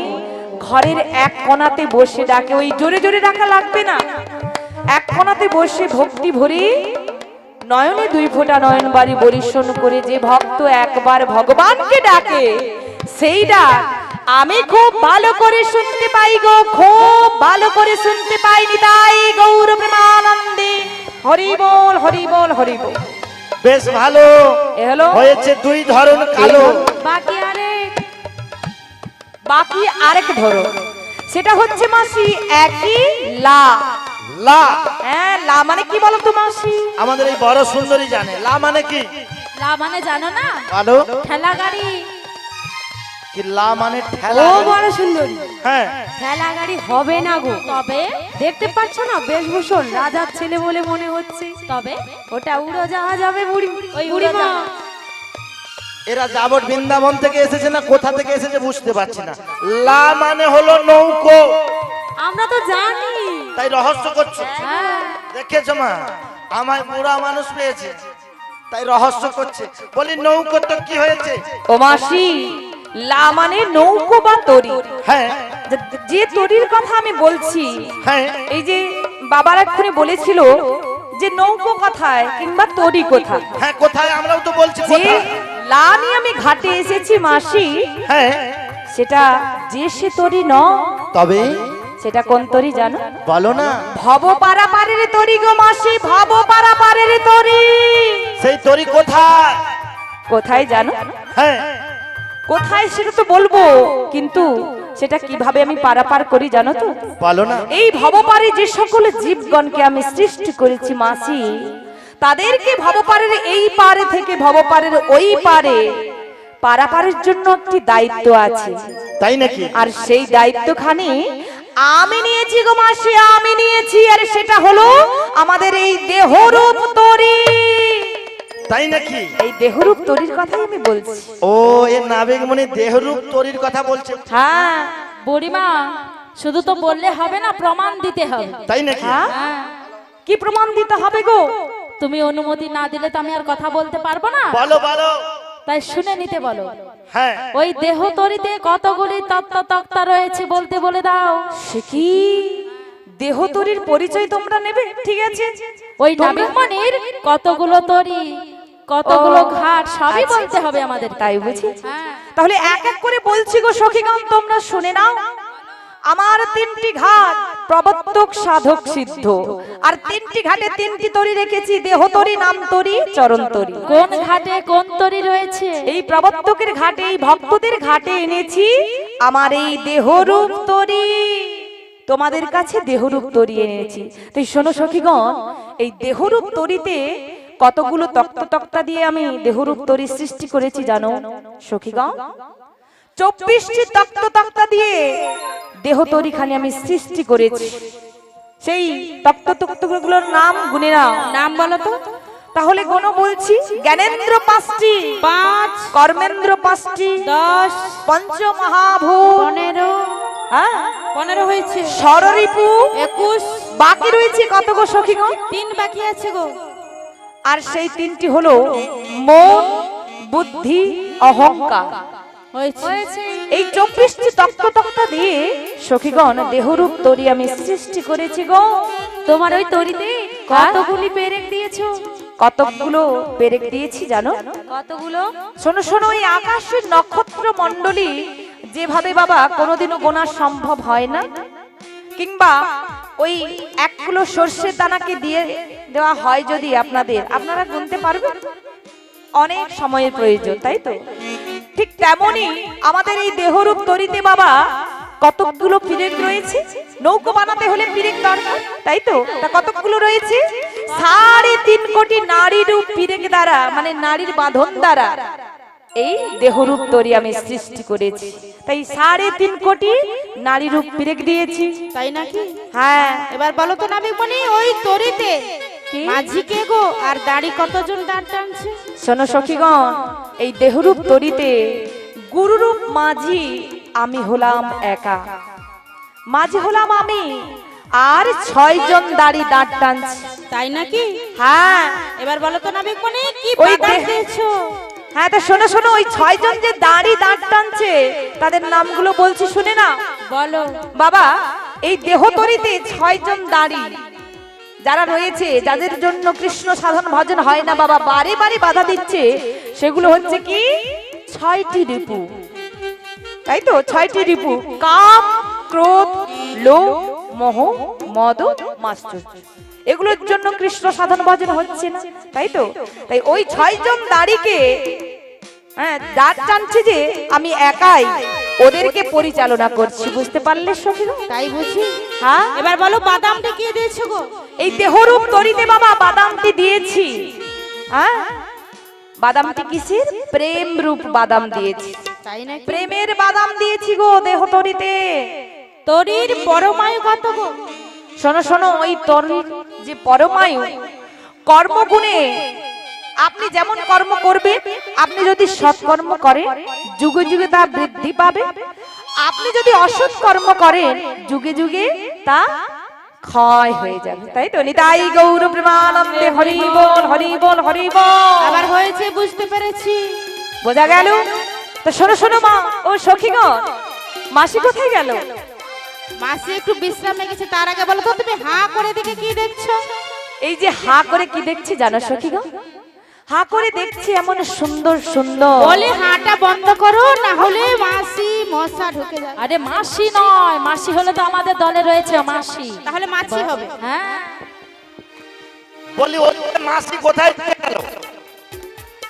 Speaker 1: ঘরের এক কোণাতে বসে ডাকে, ওই জোরে জোরে ডাকা লাগবে না, এক কোণাতে বসে ভক্তি ভরে নয়নে দুই ফোঁটা নয়ন বাড়ি বরিশন করে যে ভক্ত একবার ভগবানকে ডাকে সেই ডাক আমি খুব ভালো করে শুনতে পাই গো, খুব ভালো করে শুনতে পাই। নিতাই গৌর প্রেমানন্দে হরি বল হরি বল হরি বল।
Speaker 2: বেশ ভালো
Speaker 1: এ হলো
Speaker 2: হয়েছে দুই ধরন কালো।
Speaker 3: বাকি আরেক,
Speaker 1: বাকি আরেক ধরো, সেটা হচ্ছে মাসি একই লা।
Speaker 2: লা
Speaker 1: হ্যাঁ লা মানে কি বলো তো মাসি?
Speaker 2: আমাদের এই বড় সুন্দরী জানে লা মানে কি।
Speaker 4: লা মানে জানো না?
Speaker 2: ভালো
Speaker 4: ঠেলা গাড়ি।
Speaker 2: কি লা মানে ঠেলা
Speaker 3: ও
Speaker 2: গাড়ি।
Speaker 3: বড় সুন্দরী,
Speaker 2: হ্যাঁ
Speaker 3: ঠেলা গাড়ি হবে না গো।
Speaker 4: তবে
Speaker 3: দেখতে পাচ্ছ না বেশভূষণ রাজার ছেলে বলে মনে হচ্ছে,
Speaker 4: তবে
Speaker 3: ওটা উড়োজাহাজ হবে বুড়ি।
Speaker 4: ওই
Speaker 3: বুড়িমা
Speaker 4: উড়োজাহাজ।
Speaker 2: এরা যাবট বৃন্দাবন থেকে এসেছে না কোথা থেকে এসেছে বুঝতে পারছি না। লা মানে হলো নৌকো,
Speaker 3: আমরা তো জানি।
Speaker 2: তাই রহস্য করছো।
Speaker 3: হ্যাঁ
Speaker 2: দেখেছো মা, আমায় বুড়া মানুষ পেয়েছে, তাই রহস্য করছে। বলি নৌকো তো কি হয়েছে?
Speaker 1: ও মাসি, লা মানে নৌকো বা তরি।
Speaker 2: হ্যাঁ
Speaker 1: যে তরির কথা আমি বলছি,
Speaker 2: হ্যাঁ
Speaker 1: এই যে বাবার এক্ষুনি বলেছিল যে নৌকো কোথায় কিংবা তরি কোথায়,
Speaker 2: হ্যাঁ কোথায় আমরাও তো বলছি
Speaker 1: যে
Speaker 2: কোথায়।
Speaker 1: লা নিয়ে আমি ঘাটে এসেছি মাসি,
Speaker 2: হ্যাঁ
Speaker 1: সেটা যে সে তরি ন,
Speaker 2: তবে
Speaker 1: সেটা কোন তরি জানো?
Speaker 2: বলো না।
Speaker 1: ভব পারাপারের তরি গো মাসি, ভব পারাপারের তরি।
Speaker 2: সেই তরি কোথায়?
Speaker 1: কোথায় জানো?
Speaker 2: হ্যাঁ
Speaker 1: কোথায় সেটা তো বলবো, কিন্তু সেটা কিভাবে আমি পারাপার করি জানো তো?
Speaker 2: বলো না।
Speaker 1: এই ভবপারে যে সকল জীবগণকে আমি সৃষ্টি করেছি মাসি, তাদেরকে ভবপারের এই পারে থেকে ভবপারের ওই পারে পারাপারের জন্য একটি দায়িত্ব আছে।
Speaker 2: তাই নাকি?
Speaker 1: আর সেই দায়িত্বখানি আমি নিয়েছি গো মাসি, আমি নিয়েছি। আর সেটা হলো আমাদের এই দেহরূপ তরি।
Speaker 2: তাই নাকি?
Speaker 1: এই দেহরূপ তরির কথাই আমি বলছি।
Speaker 2: ও এ নাবিকমণি দেহরূপ তরির কথা বলছে।
Speaker 1: হ্যাঁ
Speaker 4: বুড়িমা, শুধু তো বললে হবে না, প্রমাণ দিতে হবে।
Speaker 2: তাই নাকি?
Speaker 1: হ্যাঁ,
Speaker 4: হ্যাঁ,
Speaker 1: কি প্রমাণ দিতে হবে গো?
Speaker 4: তুমি অনুমতি না দিলে তো আমি আর কথা বলতে পারবো না।
Speaker 2: বলো বলো।
Speaker 4: তাই শুনে নিতে বলো।
Speaker 2: হ্যাঁ
Speaker 4: ওই দেহ তরিতে কতগুলি তত্ত্ব তক্তা রয়েছে বলতে বলে দাও।
Speaker 1: সে কি দেহ তরির পরিচয় তোমরা নেবে? ঠিক আছে,
Speaker 4: ওই নাবিকমণির কতগুলো তরি, কতগুলো ঘাট সবই
Speaker 1: আচ্ছা,
Speaker 4: বলতে হবে আমাদের।
Speaker 1: তাই বুঝি?
Speaker 4: হ্যাঁ।
Speaker 1: তাহলে এক এক করে বলছি গো সখীগণ, তোমরা শুনে নাও। আমার 3টি ঘাট প্রবর্তক সাধক সিদ্ধ, আর 3টি ঘাটে 3টি তরি রেখেছি, দেহ তরি, নাম তরি, চরণ তরি।
Speaker 4: কোন ঘাটে কোন তরি রয়েছে?
Speaker 1: এই প্রবর্তকের ঘাটে, এই ভক্তদের ঘাটে এনেছি আমার এই দেহরূপ তরি। তোমাদের কাছে দেহরূপ তরি এনেছি। তাই শোনো সখীগণ, এই দেহরূপ তরিতে কতগুলো তক্তা দিয়ে আমি দেহরূপ তরি সৃষ্টি করেছি জানো সখীগণ? 24টি তক্তা দিয়ে দেহ তরিখানি আমি সৃষ্টি করেছি। সেই তক্তগুলোর নাম গুনে নাও।
Speaker 3: নাম বলো তো।
Speaker 1: তাহলে গণ বলছি, জ্ঞানেন্দ্র 5টি,
Speaker 3: 5,
Speaker 1: কর্মেন্দ্র 5টি,
Speaker 3: 10,
Speaker 1: পঞ্চমহাভূত,
Speaker 3: 15,
Speaker 1: হ্যাঁ,
Speaker 3: 15 হয়েছে,
Speaker 1: ষড়রিপু,
Speaker 3: 21,
Speaker 1: বাকি রয়েছে কত গো সখীগণ?
Speaker 3: 3 বাকি আছে গো।
Speaker 1: আর সেই 3টি হলো মন, বুদ্ধি, অহংকার।
Speaker 3: হয়েছে।
Speaker 1: এই 24টি তক্তা দিয়ে সখীগণ দেহরূপ তরি আমি সৃষ্টি করেছি গো।
Speaker 3: তোমার ওই তরিতে কতগুলি পেরেক দিয়েছো?
Speaker 1: কতগুলো পেরেক দিয়েছি জানো?
Speaker 3: কতগুলো?
Speaker 1: শোনো শোনো, এই আকাশের নক্ষত্র মণ্ডলী যেভাবে বাবা কোনোদিনও গোনা সম্ভব হয় না, কিংবা ওই 1 কিলো সর্ষের দানাকে দিয়ে দেওয়া হয় যদি আপনারা গুনতে পারবেন? অনেক সময়ের প্রয়োজন, তাই তো? ঠিক তেমনি আমাদের এই দেহরূপ তরিতে বাবা কতগুলো পিরেক রয়েছে। নৌকো বানাতে হলে পিরেক দরকার, তাই তো? তা কতগুলো রয়েছে? 3.5 কোটি নারী রূপ পিরেক দ্বারা, মানে নারীর বাঁধন দ্বারা এই দেহরূপ তরি আমি সৃষ্টি করেছি। তাই 3.5 কোটি নারী রূপ পিরেক দিয়েছি।
Speaker 3: তাই নাকি?
Speaker 1: হ্যাঁ,
Speaker 3: এবার বলো তো নাবিকমণি, ওই তরিতে
Speaker 1: কি?
Speaker 3: মাঝি কে গো, আর দাড়ি কতজন দাঁড় টানছে?
Speaker 1: শোনো সখীগণ, এই দেহরূপ তরিতে গুরুরূপ মাঝি আমি হলাম একা, মাঝি হলাম আমি, আর 6 জন দাঁড়ি দাঁড় টানছে।
Speaker 3: তাই নাকি?
Speaker 1: হ্যাঁ,
Speaker 3: এবার বলো তো নাবিকমণি, কি
Speaker 1: ওই
Speaker 3: বাধা
Speaker 1: দেহ-
Speaker 3: দিয়েছো?
Speaker 1: হ্যাঁ, তা শোনো শোনো, ওই 6 জন যে দাঁড়ি দাঁড় টানছে তাদের নামগুলো বলছি, শুনে না
Speaker 3: বলো।
Speaker 1: বাবা। এই দেহতরিতে 6 জন দাঁড়ি যারা রয়েছে, যাদের জন্য কৃষ্ণ সাধন ভজন হয় না বাবা, বারে বারে বাধা দিচ্ছে, সেগুলো হচ্ছে কি 6টি রিপু, তাই তো? 6টি রিপু, কাম, ক্রোধ, লোভ, মোহ, মদ, মাশ্চর্য। এগুলোর জন্য কৃষ্ণ সাধন ভজন হচ্ছে না, তাই তো? তাই ওই 6 জন দাঁড়িকে দাঁড় টানছে যে আমি একাই ওদেরকে পরিচালনা করছি, বুঝতে পারলে সখী?
Speaker 3: তাই বুঝি?
Speaker 1: হ্যাঁ,
Speaker 3: এবার বলো বাদামটা কি দিয়েছো গো?
Speaker 1: এই দেহরূপ তরিতে বাবা বাদামটি দিয়েছি। হ্যাঁ, বাদামটি কিসের? প্রেম রূপ বাদাম দিয়েছি,
Speaker 3: তাই নাকি?
Speaker 1: প্রেমের বাদাম দিয়েছি গো দেহ তরিতে।
Speaker 3: তরির পরমায়ু কত গো?
Speaker 1: শোনো শোনো, ওই তরির যে পরমায়ু, কর্মগুণে আপনি যেমন কর্ম করবেন, আপনি যদি সৎকর্ম করেন যুগে যুগে তা বৃদ্ধি পাবে, আপনি যদি অসৎ কর্ম করেন যুগে যুগে তা ক্ষয় হয়ে যাবে, তাই তো? নিতাই গৌর প্রেমানন্দে হরি বল হরি বল হরি বল।
Speaker 3: আবার হয়েছে বুঝতে পেরেছি।
Speaker 1: বোঝা গেল তো? শোনো শোনো মা ও সখীগণ, মাসি কোথায় গেল?
Speaker 3: মাসি একটু বিশ্রামে গেছে, তার আগে বলো তো তুমি হাঁ করে দিকে কি দেখছো?
Speaker 1: এই যে হা করে কি দেখছি জানো সখীগণ? হা করে দেখছি এমন সুন্দর সুন্দর।
Speaker 3: বলে হাঁটা বন্ধ করো, না হলে মাসি মশা ঢুকে যাবে।
Speaker 4: আরে মাসি নয়, মাসি হলে তো আমাদের দলে রয়েছে মাসি।
Speaker 3: তাহলে মাছি হবে।
Speaker 4: হ্যাঁ,
Speaker 2: বলি ওই মাসি কোথায় গেল?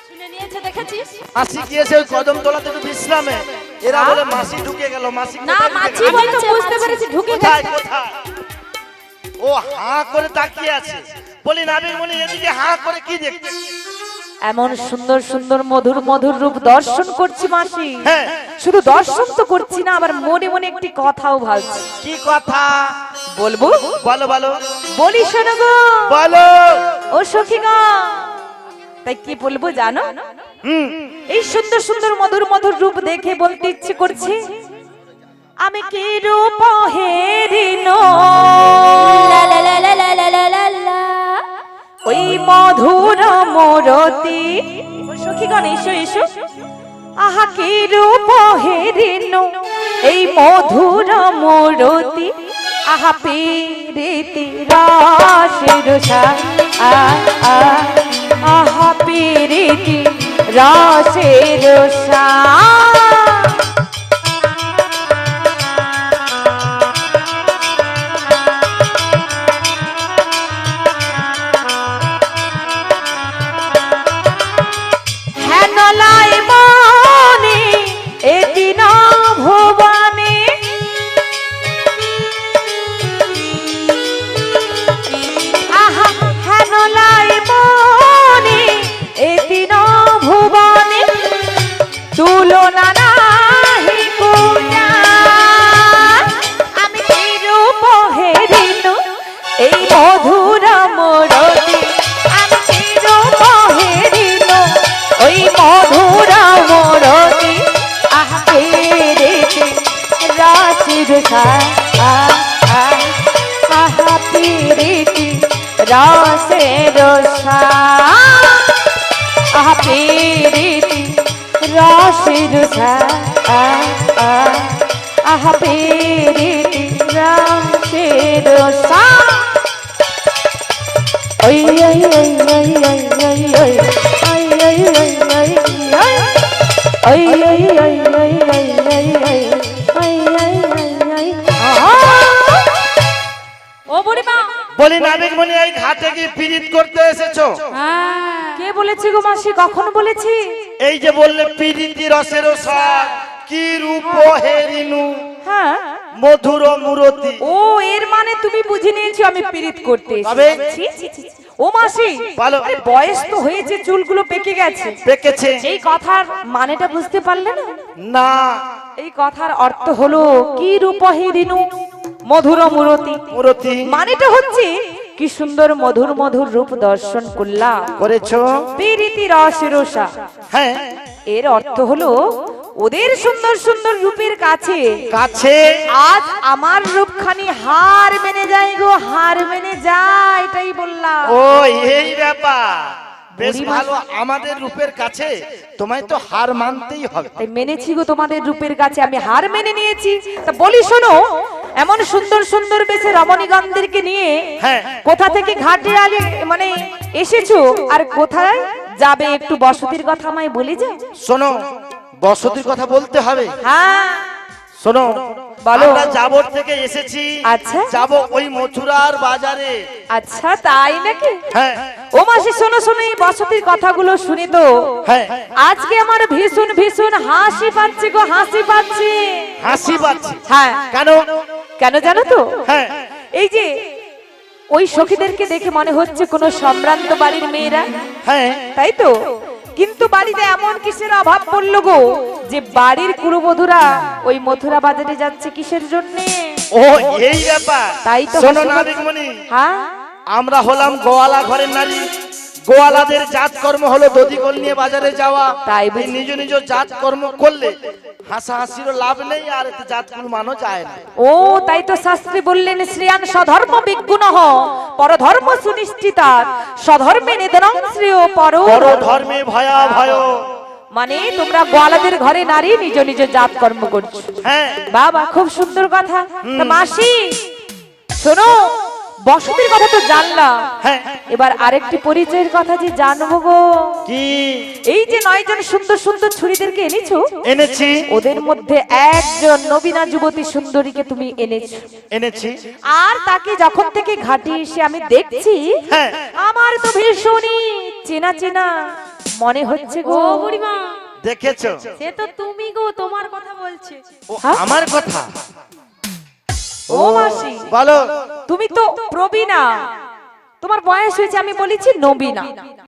Speaker 4: শুনে নিয়েছে, দেখেছিস?
Speaker 2: মাসি গিয়েছে ওই কদম তলাতে একটু বিশ্রামে, এরা বলে মাসি ঢুকে গেল। মাসি
Speaker 4: না,
Speaker 2: কোথায়
Speaker 4: মাছি
Speaker 2: ঢুকে গেল?
Speaker 3: আমি তো
Speaker 4: বলেছে,
Speaker 3: বুঝতে
Speaker 4: মাছি।
Speaker 3: পেরেছি ঢুকে
Speaker 2: কোথায়
Speaker 3: গেছে।
Speaker 2: কোথায়? ও হা করে তাকিয়ে আছে। বলি নাবিক মনি এদিকে হা করে কি দেখছিস?
Speaker 1: এমন সুন্দর সুন্দর মধুর মধুর রূপ দর্শন করছি মাসি।
Speaker 2: হ্যাঁ।
Speaker 1: শুধু দর্শন তো করছি না, আবার মনে মনে একটি কথাও ভাবছি।
Speaker 2: কি কথা?
Speaker 1: বলবো?
Speaker 2: বলো বলো
Speaker 1: বলি শোনো গো
Speaker 2: বলো।
Speaker 1: ও সখীগণ, তাই কি বলবো জানো? এই সুন্দর সুন্দর মধুর মধুর রূপ দেখে বলতে ইচ্ছে করছে, আমি কি রূপ হেরিন
Speaker 4: লা লা লা লা লা লা লা লা লা।
Speaker 1: ওই মধুর মোরতি। ও সখীগণ এসো এসো, আহা কি রূপ হেরিন এই মধুর মোরতি, আহা পীরিতি রাসের আহা পীরিতি রাসের হেনলাই মনে এদিন ভুবনে, আহা হেনলাই মনে এদিন ভুবনে, তুলনা নাহি পূজা। আমি কি রূপ হেরিন এই মধুর মোরতি, আমি কি রূপ হেরিন ওই মধুর মোরতি, আহা পীরিতি রাসের আহা পীরিতি রাসের আহা পীরিতি রাসের আহা পীরিতি রাসের ওই ওই ওই ওই ওই ওই ওই ওই ওই ওই ওই ওই ওই ওই ওই ওই ওই ওই ওই
Speaker 4: ও বুড়িমা।
Speaker 2: বলি নাবিক মনি এই ঘাটে কি পীড়িত করতে এসেছো?
Speaker 4: হ্যাঁ,
Speaker 1: কে বলেছি গো মাসি? কখন বলেছি?
Speaker 2: এই যে বললে পীড়িতি রসের সার, কি রূপ হেরিনু
Speaker 1: হ্যাঁ।
Speaker 2: মধুর মূরতি।
Speaker 1: ও এর মানে তুমি বুঝে নিয়েছো আমি পীড়িত করতে
Speaker 2: তবে?
Speaker 1: এসেছি। ছি, ছি, ছি, ছি। ও মাসি,
Speaker 2: ভালো।
Speaker 1: আরে বয়স তো হয়েছে, চুলগুলো পেকে গেছে,
Speaker 2: পেকেছে
Speaker 1: এই কথার মানেটা বুঝতে পারলে না?
Speaker 2: না?
Speaker 1: এই কথার অর্থ হলো কি রূপহীরিনু মধুর মূরতি।
Speaker 2: মূরতি
Speaker 1: মানেটা হচ্ছে কি সুন্দর মধুর মধুর রূপ দর্শন করলাম,
Speaker 2: করেছো?
Speaker 1: পীরিতি রসেরসা।
Speaker 2: হ্যাঁ।
Speaker 1: এর অর্থ হলো ওদের সুন্দর সুন্দর রূপের কাছে
Speaker 2: কাছে
Speaker 1: আজ আমার রূপখানি হার মেনে যায় গো, হার মেনে যায়, এটাই বললাম।
Speaker 2: ও এই ব্যাপার, বেশ
Speaker 1: বুড়িমা।
Speaker 2: ভালো। আমাদের রূপের কাছে তোমায় তো হার মানতেই হবে।
Speaker 1: তাই মেনেছি গো, তোমাদের রূপের কাছে আমি হার মেনে নিয়েছি। তা বলি শোনো, এমন সুন্দর সুন্দর বেশে রমণীগণদেরকে নিয়ে
Speaker 2: হ্যাঁ।
Speaker 1: কোথা থেকে ঘাটে আলে মানে এসেছো, আর কোথায় যাবে একটু বসতির কথা আমায় বলে যাও।
Speaker 2: শোনো, বসতির কথা বলতে হবে।
Speaker 1: হ্যাঁ
Speaker 2: শোনো,
Speaker 1: বলো।
Speaker 2: আমরা যাবর থেকে এসেছি।
Speaker 1: আচ্ছা।
Speaker 2: যাব ওই মথুরার বাজারে।
Speaker 1: আচ্ছা তাই নাকি?
Speaker 2: হ্যাঁ
Speaker 1: ও মাসি শোনো শোনো, এই বসতির কথাগুলো শুনি তো
Speaker 2: হ্যাঁ।
Speaker 1: আজকে আমার ভীষণ ভীষণ হাসি পাচ্ছে গো, হাসি পাচ্ছে।
Speaker 2: হাসি পাচ্ছি।
Speaker 1: হ্যাঁ,
Speaker 2: কেন?
Speaker 1: কেন জানো তো?
Speaker 2: হ্যাঁ।
Speaker 1: এই যে ওই সখীদেরকে দেখে মনে হচ্ছে কোন সম্ভ্রান্ত বাড়ির মেয়েরা,
Speaker 2: হ্যাঁ।
Speaker 1: তাই তো? কিন্তু বাড়িতে এমন কিসের অভাব পড়লো গো যে বাড়ির কুলবধূরা ওই মথুরা বাজারে যাচ্ছে কিসের জন্য?
Speaker 2: ও এই ব্যাপার।
Speaker 1: তাই তো
Speaker 2: শোনো
Speaker 1: হাসি
Speaker 2: নাবিক
Speaker 1: পাচ্ছে।
Speaker 2: মনি,
Speaker 1: হ্যাঁ,
Speaker 2: আমরা হলাম গোয়ালা ঘরের নারী, গোয়ালাদের জাত কর্ম হলো দধিকল নিয়ে বাজারে যাওয়া।
Speaker 1: তাই
Speaker 2: এই নিজ নিজ জাত কর্ম করলে হাসাহাসিরও লাভ নেই, আর এতে জাত মানো যায় না।
Speaker 1: ও তাই তো শাস্ত্রী বললেন, শ্রেয়ান স্বধর্ম বিজ্ঞুনঃ পরধর্ম সুনিশ্চিতাৎ স্বধর্মে নিধনং শ্রেয়
Speaker 2: পর
Speaker 1: পর।
Speaker 2: ধর্মে ভয়া ভয়।
Speaker 1: মানে তোমরা গোয়ালাদের ঘরে নারী নিজ নিজ জাত কর্ম করছো।
Speaker 2: হ্যাঁ
Speaker 1: বাবা খুব সুন্দর কথা। তা মাসি শোনো, বসতির কথা তো জানলাম,
Speaker 2: হ্যাঁ
Speaker 1: এবার আরেকটি পরিচয়ের কথা যে জানবো গো।
Speaker 2: কি
Speaker 1: এই যে 9 জন সুন্দর সুন্দর ছুরিদেরকে এনেছো,
Speaker 2: এনেছি?
Speaker 1: ওদের মধ্যে একজন নবীনা যুবতী সুন্দরীকে তুমি এনেছো।
Speaker 2: এনেছি।
Speaker 1: আর তাকে যখন থেকে ঘাটে এসে আমি দেখছি,
Speaker 2: হ্যাঁ।
Speaker 1: আমার তো ভীষণই চেনা চেনা মনে হচ্ছে
Speaker 3: ও
Speaker 1: গো।
Speaker 3: বুড়িমা,
Speaker 2: দেখেছো?
Speaker 3: সে তো তুমি গো, তোমার কথা বলছে।
Speaker 2: ও
Speaker 1: হ্যাঁ?
Speaker 2: আমার কথা
Speaker 1: ও মাসি,
Speaker 2: বলো।
Speaker 1: তুমি তো প্রবীণা, তোমার বয়স হয়েছে, আমি বলেছি নবীনা।